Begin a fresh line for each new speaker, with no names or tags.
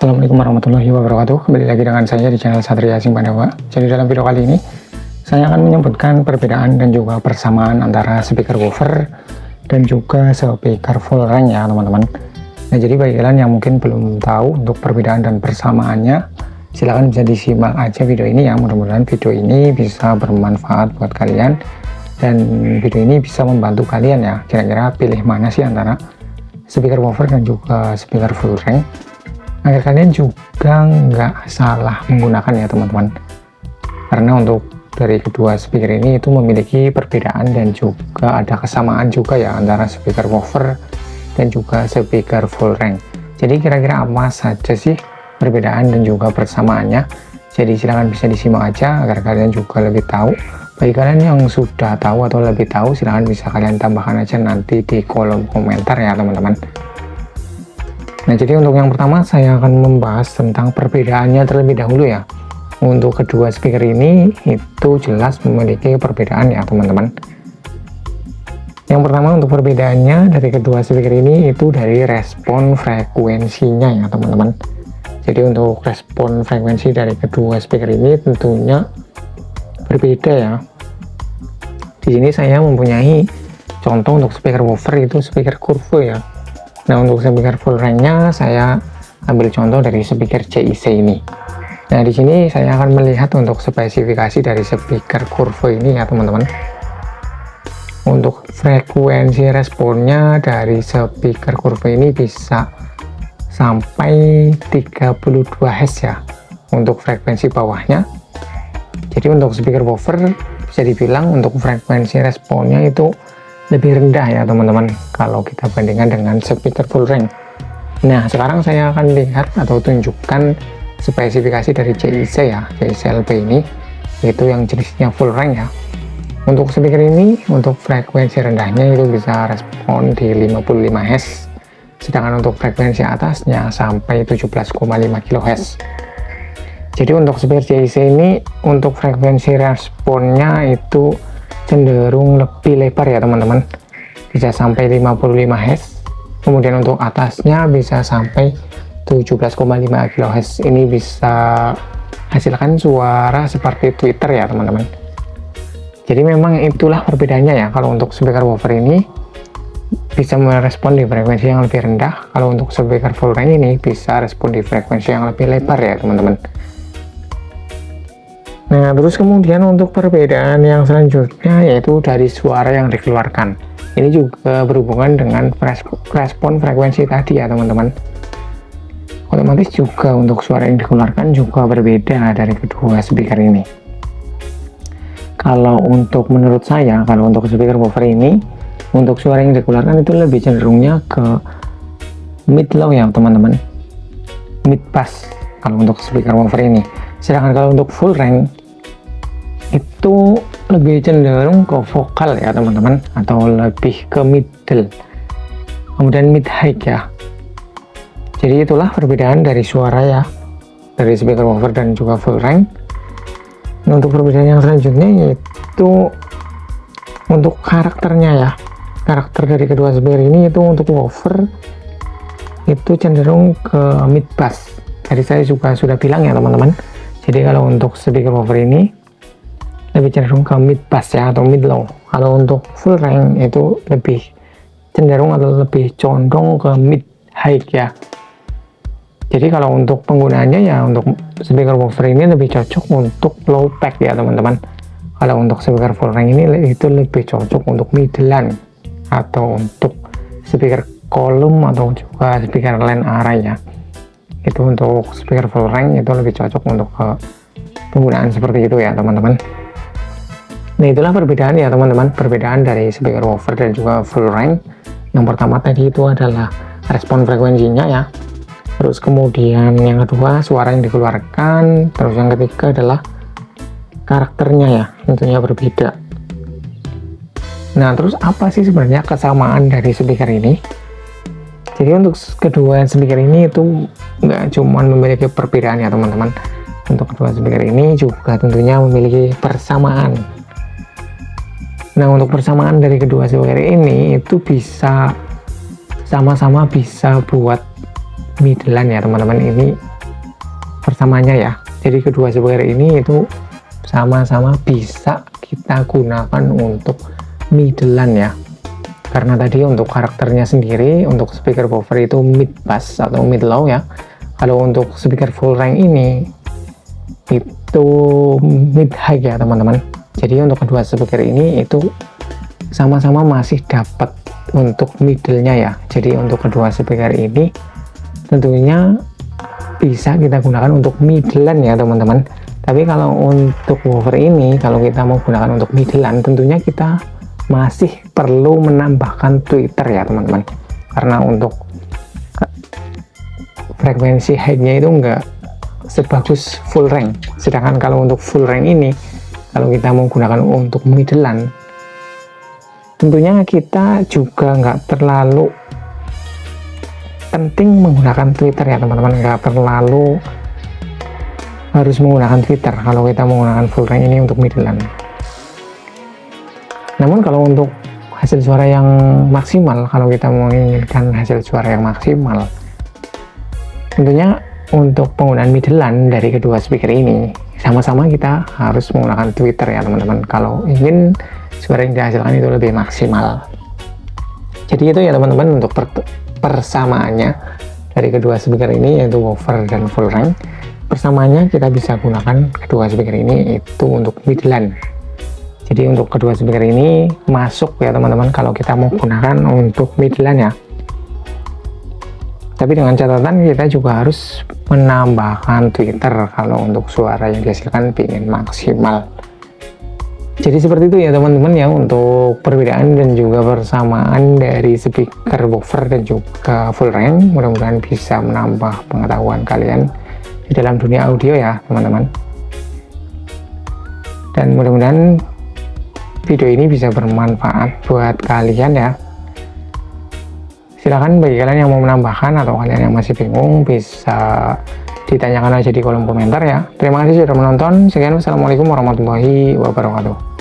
Assalamualaikum warahmatullahi wabarakatuh. Kembali lagi dengan saya di channel Satria Sing Pandawa. Jadi dalam video kali ini saya akan menyebutkan perbedaan dan juga persamaan antara speaker woofer dan juga speaker full range ya teman-teman. Nah, jadi bagi kalian yang mungkin belum tahu untuk perbedaan dan persamaannya, silahkan bisa disimak aja video ini ya. Mudah-mudahan video ini bisa bermanfaat buat kalian dan video ini bisa membantu kalian ya, kira-kira pilih mana sih antara speaker woofer dan juga speaker full range, agar kalian juga nggak salah menggunakan ya teman-teman. Karena untuk dari kedua speaker ini itu memiliki perbedaan dan juga ada kesamaan juga ya antara speaker woofer dan juga speaker full range. Jadi kira-kira apa saja sih perbedaan dan juga persamaannya? Jadi silahkan bisa disimak aja agar kalian juga lebih tahu. Bagi kalian yang sudah tahu atau lebih tahu, silahkan bisa kalian tambahkan aja nanti di kolom komentar ya teman-teman. Nah, jadi untuk yang pertama saya akan membahas tentang perbedaannya terlebih dahulu ya. Untuk kedua speaker ini itu jelas memiliki perbedaan ya teman-teman. Yang pertama untuk perbedaannya dari kedua speaker ini itu dari respon frekuensinya ya teman-teman. Jadi untuk respon frekuensi dari kedua speaker ini tentunya berbeda ya. Di sini saya mempunyai contoh untuk speaker woofer itu speaker kurve ya. Nah, untuk speaker full range-nya saya ambil contoh dari speaker CIC ini. Nah, di sini saya akan melihat untuk spesifikasi dari speaker kurve ini ya teman-teman. Untuk frekuensi responnya dari speaker kurve ini bisa sampai 32 Hz ya untuk frekuensi bawahnya. Jadi untuk speaker woofer bisa dibilang untuk frekuensi responnya itu lebih rendah ya teman-teman kalau kita bandingkan dengan speaker full range. Nah, sekarang saya akan lihat atau tunjukkan spesifikasi dari CIC ya, CIC-LP ini, yaitu yang jenisnya full range ya. Untuk speaker ini untuk frekuensi rendahnya itu bisa respon di 55 Hz, sedangkan untuk frekuensi atasnya sampai 17,5 kHz. Jadi untuk speaker CIC ini untuk frekuensi responnya itu cenderung lebih lebar ya teman-teman, bisa sampai 55 Hz. Kemudian untuk atasnya bisa sampai 17,5 kHz. Ini bisa hasilkan suara seperti Twitter ya teman-teman. Jadi memang itulah perbedaannya ya. Kalau untuk speaker woofer ini bisa merespon di frekuensi yang lebih rendah, kalau untuk speaker full range ini bisa respon di frekuensi yang lebih lebar ya teman-teman. Nah, terus kemudian untuk perbedaan yang selanjutnya yaitu dari suara yang dikeluarkan. Ini juga berhubungan dengan respon frekuensi tadi ya teman-teman. Otomatis juga untuk suara yang dikeluarkan juga berbeda dari kedua speaker ini. Kalau untuk menurut saya, kalau untuk speaker woofer ini, untuk suara yang dikeluarkan itu lebih cenderungnya ke mid low ya teman-teman, mid bass kalau untuk speaker woofer ini. Sedangkan kalau untuk full range itu lebih cenderung ke vokal ya teman-teman, atau lebih ke middle, kemudian mid high ya. Jadi itulah perbedaan dari suara ya dari speaker woofer dan juga full range. Nah, untuk perbedaan yang selanjutnya yaitu untuk karakternya ya. Karakter dari kedua speaker ini itu untuk woofer itu cenderung ke mid bass. Tadi saya juga sudah bilang ya teman-teman. Jadi kalau untuk speaker woofer ini lebih cenderung ke mid bass ya atau mid low. Kalau untuk full range itu lebih cenderung atau lebih condong ke mid high ya. Jadi kalau untuk penggunaannya ya untuk speaker woofer ini lebih cocok untuk low pack ya teman-teman. Kalau untuk speaker full range ini itu lebih cocok untuk middlean atau untuk speaker kolom atau juga speaker line array ya. Itu untuk speaker full range itu lebih cocok untuk penggunaan seperti itu ya teman-teman. Nah, itulah perbedaan ya teman-teman, perbedaan dari speaker woofer dan juga full range. Yang pertama tadi itu adalah respon frekuensinya ya. Terus kemudian yang kedua suara yang dikeluarkan. Terus yang ketiga adalah karakternya ya, tentunya berbeda. Nah, terus apa sih sebenarnya kesamaan dari speaker ini? Jadi untuk kedua speaker ini itu nggak cuma memiliki perbedaan ya teman-teman. Untuk kedua speaker ini juga tentunya memiliki persamaan. Nah, untuk persamaan dari kedua speaker ini itu bisa sama-sama bisa buat middlean ya teman-teman. Ini persamaannya ya. Jadi kedua speaker ini itu sama-sama bisa kita gunakan untuk middle-an ya. Karena tadi untuk karakternya sendiri, untuk speaker woofer itu mid bass atau mid low ya. Kalau untuk speaker full range ini itu mid high ya teman-teman. Jadi untuk kedua speaker ini itu sama-sama masih dapat untuk middle-nya ya. Jadi untuk kedua speaker ini tentunya bisa kita gunakan untuk middle-an ya teman-teman. Tapi kalau untuk woofer ini, kalau kita mau gunakan untuk middle-an, tentunya kita masih perlu menambahkan tweeter ya teman-teman. Karena untuk frekuensi high-nya itu enggak sebagus full range. Sedangkan kalau untuk full range ini, kalau kita mau gunakan untuk middle-an, tentunya kita juga nggak terlalu penting menggunakan tweeter ya teman-teman. Nggak terlalu harus menggunakan tweeter kalau kita menggunakan full range ini untuk middle-an. Namun kalau untuk hasil suara yang maksimal, kalau kita menginginkan hasil suara yang maksimal, tentunya untuk penggunaan middle-an dari kedua speaker ini sama-sama kita harus menggunakan tweeter ya teman-teman, kalau ingin suara yang dihasilkan itu lebih maksimal. Jadi itu ya teman-teman untuk persamaannya dari kedua speaker ini, yaitu woofer dan full range. Persamaannya kita bisa gunakan kedua speaker ini itu untuk middle-an. Jadi untuk kedua speaker ini masuk ya teman-teman kalau kita mau gunakan untuk middle-an ya. Tapi dengan catatan kita juga harus menambahkan tweeter kalau untuk suara yang dihasilkan ingin maksimal. Jadi seperti itu ya teman-teman ya untuk perbedaan dan juga persamaan dari speaker woofer dan juga full range. Mudah-mudahan bisa menambah pengetahuan kalian di dalam dunia audio ya teman-teman. Dan mudah-mudahan video ini bisa bermanfaat buat kalian ya. Silahkan bagi kalian yang mau menambahkan atau kalian yang masih bingung bisa ditanyakan aja di kolom komentar ya. Terima kasih sudah menonton. Sekian, wassalamualaikum warahmatullahi wabarakatuh.